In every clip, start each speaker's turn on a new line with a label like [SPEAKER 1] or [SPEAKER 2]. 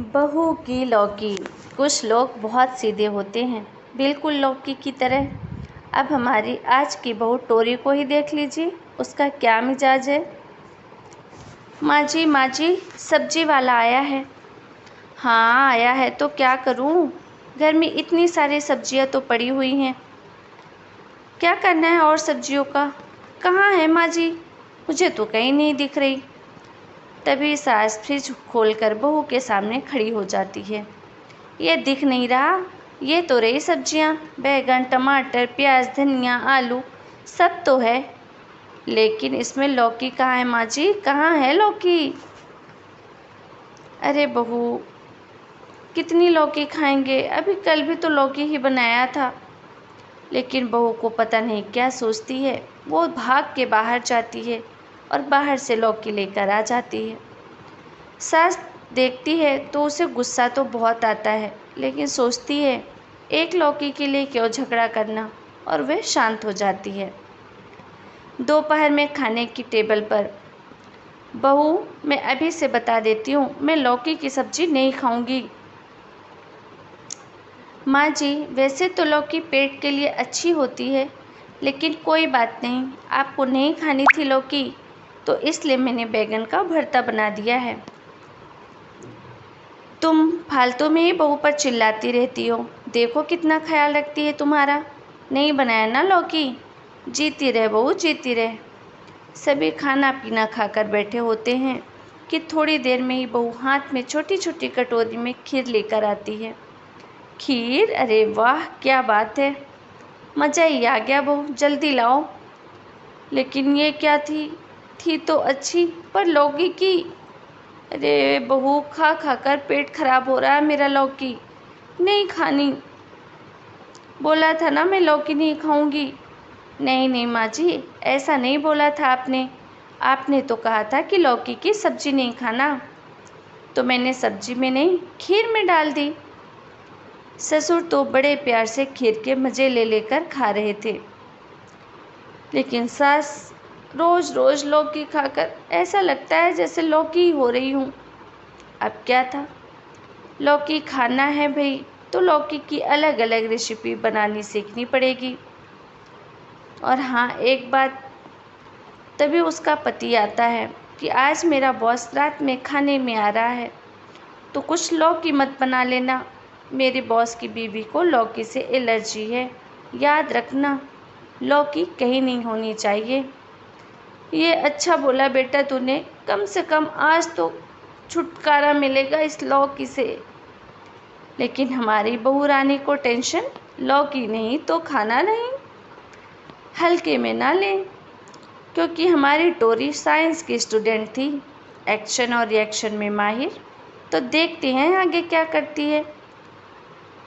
[SPEAKER 1] बहू की लौकी। कुछ लोग बहुत सीधे होते हैं, बिल्कुल लौकी की तरह। अब हमारी आज की बहू टोरी को ही देख लीजिए, उसका क्या मिजाज है। माँ जी, सब्जी वाला आया है। हाँ आया है तो क्या करूँ, घर में इतनी सारी सब्जियाँ तो पड़ी हुई हैं। क्या करना है और सब्जियों का। कहाँ है माँ जी, मुझे तो कहीं नहीं दिख रही। तभी सास फ्रिज खोलकर बहू के सामने खड़ी हो जाती है। ये दिख नहीं रहा, ये तो रही सब्जियां, बैगन, टमाटर, प्याज, धनिया, आलू सब तो है, लेकिन इसमें लौकी कहाँ है माँ जी, कहाँ है लौकी। अरे बहू, कितनी लौकी खाएंगे, अभी कल भी तो लौकी ही बनाया था। लेकिन बहू को पता नहीं क्या सोचती है, वो भाग के बाहर जाती है और बाहर से लौकी लेकर आ जाती है। सास देखती है तो उसे गुस्सा तो बहुत आता है, लेकिन सोचती है एक लौकी के लिए क्यों झगड़ा करना, और वह शांत हो जाती है। दोपहर में खाने की टेबल पर, बहू मैं अभी से बता देती हूँ, मैं लौकी की सब्जी नहीं खाऊंगी। माँ जी, वैसे तो लौकी पेट के लिए अच्छी होती है, लेकिन कोई बात नहीं, आपको नहीं खानी थी लौकी तो इसलिए मैंने बैगन का भरता बना दिया है। तुम फालतू में ही बहू पर चिल्लाती रहती हो, देखो कितना ख्याल रखती है तुम्हारा। नहीं बनाया ना लौकी, जीती रहे बहू जीती रहे। सभी खाना पीना खाकर बैठे होते हैं कि थोड़ी देर में ही बहू हाथ में छोटी छोटी कटोरी में खीर लेकर आती है। खीर, अरे वाह क्या बात है, मज़ा ही आ गया बहू, जल्दी लाओ। लेकिन ये क्या थी तो अच्छी, पर लौकी की। अरे बहू, खा खा कर पेट खराब हो रहा है मेरा, लौकी नहीं खानी। बोला था ना मैं लौकी नहीं खाऊंगी। नहीं नहीं माँ जी, ऐसा नहीं बोला था आपने, आपने तो कहा था कि लौकी की सब्जी नहीं खाना, तो मैंने सब्जी में नहीं खीर में डाल दी। ससुर तो बड़े प्यार से खीर के मज़े ले लेकर खा रहे थे, लेकिन सास रोज़ रोज़ लौकी खाकर ऐसा लगता है जैसे लौकी ही हो रही हूँ। अब क्या था, लौकी खाना है भाई, तो लौकी की अलग अलग रेसिपी बनानी सीखनी पड़ेगी। और हाँ एक बात, तभी उसका पति आता है कि आज मेरा बॉस रात में खाने में आ रहा है, तो कुछ लौकी मत बना लेना, मेरे बॉस की बीवी को लौकी से एलर्जी है, याद रखना लौकी कहीं नहीं होनी चाहिए। ये अच्छा बोला बेटा तूने, कम से कम आज तो छुटकारा मिलेगा इस लौकी से। लेकिन हमारी बहू रानी को टेंशन, लौकी नहीं तो खाना नहीं, हल्के में ना लें, क्योंकि हमारी टोरी साइंस की स्टूडेंट थी, एक्शन और रिएक्शन में माहिर। तो देखते हैं आगे क्या करती है।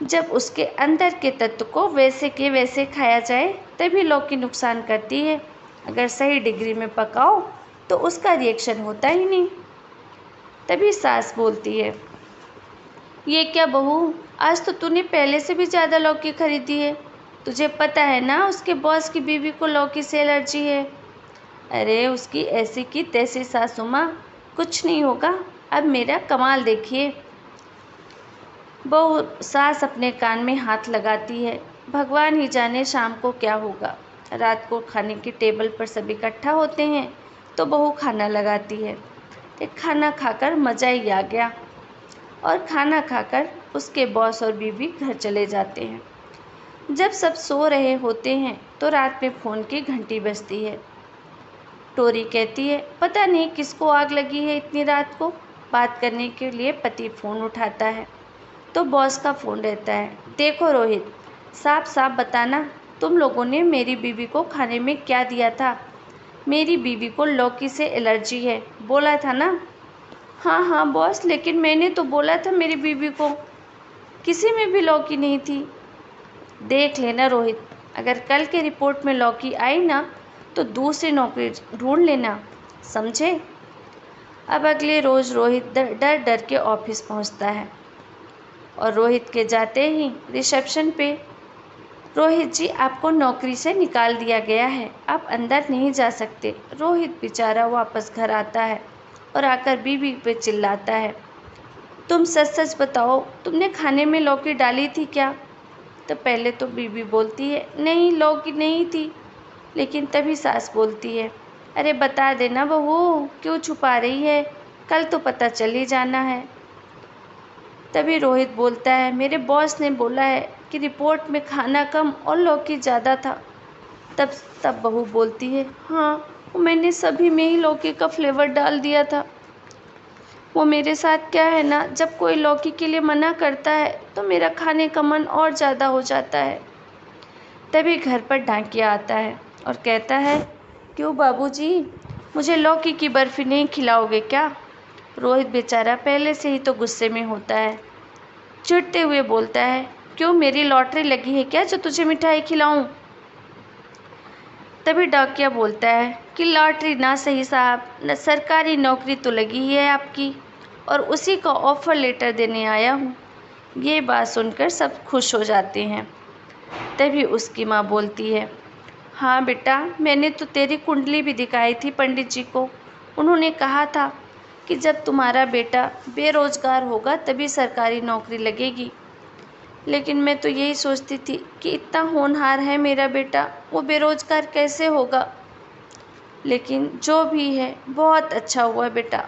[SPEAKER 1] जब उसके अंदर के तत्व को वैसे के वैसे खाया जाए तभी लौकी नुकसान करती है, अगर सही डिग्री में पकाओ तो उसका रिएक्शन होता ही नहीं। तभी सास बोलती है, ये क्या बहू, आज तो तूने पहले से भी ज़्यादा लौकी खरीदी है, तुझे पता है ना उसके बॉस की बीवी को लौकी से एलर्जी है। अरे उसकी ऐसी की तैसी सासू माँ, कुछ नहीं होगा, अब मेरा कमाल देखिए। बहू सास अपने कान में हाथ लगाती है, भगवान ही जाने शाम को क्या होगा। रात को खाने की टेबल पर सब इकट्ठा होते हैं तो बहू खाना लगाती है। एक खाना खाकर मज़ा ही आ गया, और खाना खाकर उसके बॉस और बीवी घर चले जाते हैं। जब सब सो रहे होते हैं तो रात में फ़ोन की घंटी बजती है। टोरी कहती है, पता नहीं किसको आग लगी है इतनी रात को। बात करने के लिए पति फ़ोन उठाता है तो बॉस का फ़ोन रहता है। देखो रोहित, साफ साफ बताना, तुम लोगों ने मेरी बीवी को खाने में क्या दिया था। मेरी बीवी को लौकी से एलर्जी है, बोला था ना। हाँ हाँ बॉस, लेकिन मैंने तो बोला था मेरी बीवी को किसी में भी लौकी नहीं थी। देख लेना रोहित, अगर कल के रिपोर्ट में लौकी आई ना तो दूसरी नौकरी ढूंढ लेना, समझे। अब अगले रोज़ रोहित डर डर के ऑफिस पहुंचता है, और रोहित के जाते ही रिसेप्शन पे, रोहित जी आपको नौकरी से निकाल दिया गया है, आप अंदर नहीं जा सकते। रोहित बेचारा वापस घर आता है और आकर बीवी पे चिल्लाता है, तुम सच सच बताओ, तुमने खाने में लौकी डाली थी क्या? तो पहले तो बीवी बोलती है, नहीं लौकी नहीं थी। लेकिन तभी सास बोलती है, अरे बता देना बहू, क्यों छुपा रही है, कल तो पता चल ही जाना है। तभी रोहित बोलता है, मेरे बॉस ने बोला है कि रिपोर्ट में खाना कम और लौकी ज़्यादा था। तब बहू बोलती है, हाँ मैंने सभी में ही लौकी का फ्लेवर डाल दिया था। वो मेरे साथ क्या है ना, जब कोई लौकी के लिए मना करता है तो मेरा खाने का मन और ज़्यादा हो जाता है। तभी घर पर डाकिया आता है और कहता है, क्यों बाबूजी, मुझे लौकी की बर्फ़ी नहीं खिलाओगे क्या? रोहित बेचारा पहले से ही तो गुस्से में होता है। चिढ़ते हुए बोलता है, क्यों मेरी लॉटरी लगी है क्या जो तुझे मिठाई खिलाऊं? तभी डाकिया बोलता है कि लॉटरी ना सही साहब, न सरकारी नौकरी तो लगी ही है आपकी, और उसी का ऑफ़र लेटर देने आया हूँ। ये बात सुनकर सब खुश हो जाते हैं। तभी उसकी माँ बोलती है, हाँ बेटा, मैंने तो तेरी कुंडली भी दिखाई थी पंडित जी को। उन्होंने कहा था कि जब तुम्हारा बेटा बेरोज़गार होगा तभी सरकारी नौकरी लगेगी। लेकिन मैं तो यही सोचती थी कि इतना होनहार है मेरा बेटा, वो बेरोज़गार कैसे होगा। लेकिन जो भी है बहुत अच्छा हुआ बेटा।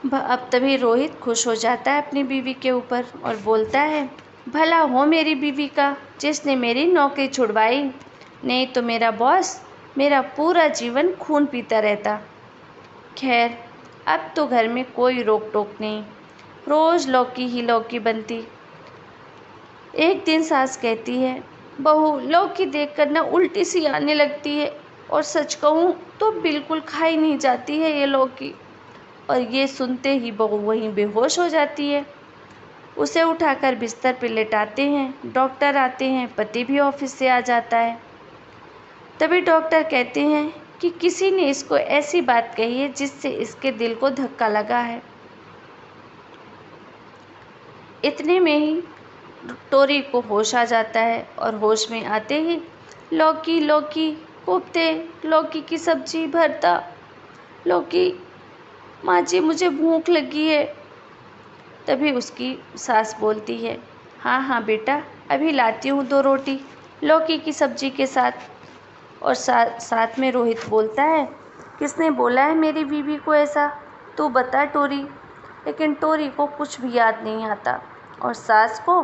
[SPEAKER 1] अब तभी रोहित खुश हो जाता है अपनी बीवी के ऊपर और बोलता है, भला हो मेरी बीवी का जिसने मेरी नौकरी छुड़वाई, नहीं तो मेरा बॉस मेरा पूरा जीवन खून पीता रहता। खैर, अब तो घर में कोई रोक टोक नहीं, रोज़ लौकी ही लौकी बनती। एक दिन सास कहती है, बहू लौकी देखकर ना उल्टी सी आने लगती है, और सच कहूँ तो बिल्कुल खाई नहीं जाती है ये लौकी। और ये सुनते ही बहू वहीं बेहोश हो जाती है। उसे उठाकर बिस्तर पर लेटाते हैं, डॉक्टर आते हैं, पति भी ऑफिस से आ जाता है। तभी डॉक्टर कहते हैं कि किसी ने इसको ऐसी बात कही है जिससे इसके दिल को धक्का लगा है। इतने में ही टोरी को होश आ जाता है और होश में आते ही लौकी लौकी कोफ्ते, लौकी की सब्जी, भरता, लौकी, माँ जी मुझे भूख लगी है। तभी उसकी सास बोलती है, हाँ हाँ बेटा, अभी लाती हूँ 2 रोटी लौकी की सब्जी के साथ। और साथ में रोहित बोलता है, किसने बोला है मेरी बीवी को ऐसा, तू बता टोरी। लेकिन टोरी को कुछ भी याद नहीं आता और सास को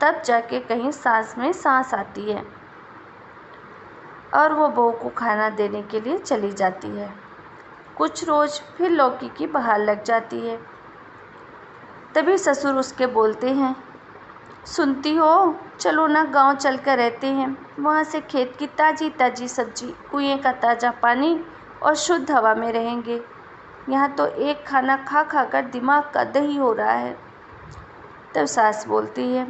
[SPEAKER 1] तब जाके कहीं सांस में सांस आती है और वो बहू को खाना देने के लिए चली जाती है। कुछ रोज़ फिर लौकी की बहार लग जाती है। तभी ससुर उसके बोलते हैं, सुनती हो, चलो ना गांव चल कर रहते हैं, वहाँ से खेत की ताज़ी ताज़ी सब्जी, कुएं का ताज़ा पानी और शुद्ध हवा में रहेंगे। यहाँ तो एक खाना खा खा कर दिमाग का दही हो रहा है। तब सास बोलती है,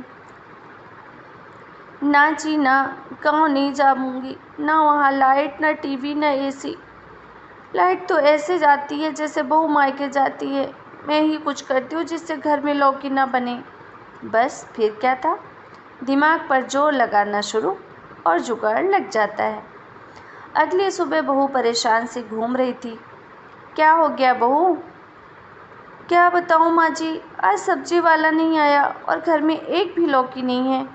[SPEAKER 1] ना जी ना, गांव नहीं जाऊँगी, ना वहाँ लाइट, ना टीवी, ना एसी। लाइट तो ऐसे जाती है जैसे बहू मायके जाती है। मैं ही कुछ करती हूँ जिससे घर में लौकी ना बने। बस फिर क्या था, दिमाग पर जोर लगाना शुरू और जुगाड़ लग जाता है। अगली सुबह बहू परेशान से घूम रही थी। क्या हो गया बहू? क्या बताऊँ माँ जी, आज सब्जी वाला नहीं आया और घर में एक भी लौकी नहीं है।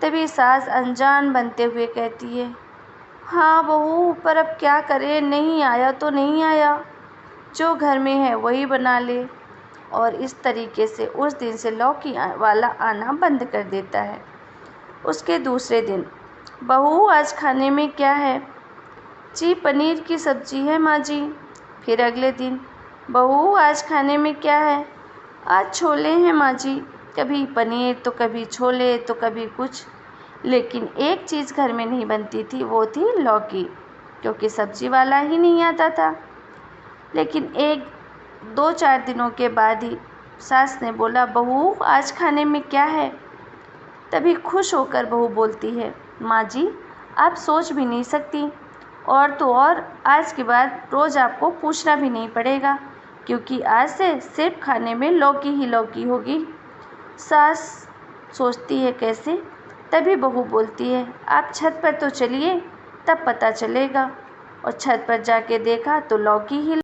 [SPEAKER 1] तभी सास अनजान बनते हुए कहती है, हाँ बहू, पर अब क्या करें, नहीं आया तो नहीं आया, जो घर में है वही बना ले। और इस तरीके से उस दिन से लौकी वाला आना बंद कर देता है। उसके दूसरे दिन, बहू आज खाने में क्या है? जी पनीर की सब्जी है माँ जी। फिर अगले दिन, बहू आज खाने में क्या है? आज छोले हैं माँ जी। कभी पनीर तो कभी छोले तो कभी कुछ। लेकिन एक चीज़ घर में नहीं बनती थी, वो थी लौकी, क्योंकि सब्जी वाला ही नहीं आता था। लेकिन 1-2-4 दिनों के बाद ही सास ने बोला, बहू आज खाने में क्या है? तभी खुश होकर बहू बोलती है, माँ जी आप सोच भी नहीं सकती, और तो और आज के बाद रोज़ आपको पूछना भी नहीं पड़ेगा, क्योंकि आज से सिर्फ खाने में लौकी ही लौकी होगी। सास सोचती है कैसे? तभी बहू बोलती है, आप छत पर तो चलिए, तब पता चलेगा। और छत पर जाके देखा तो लौकी ही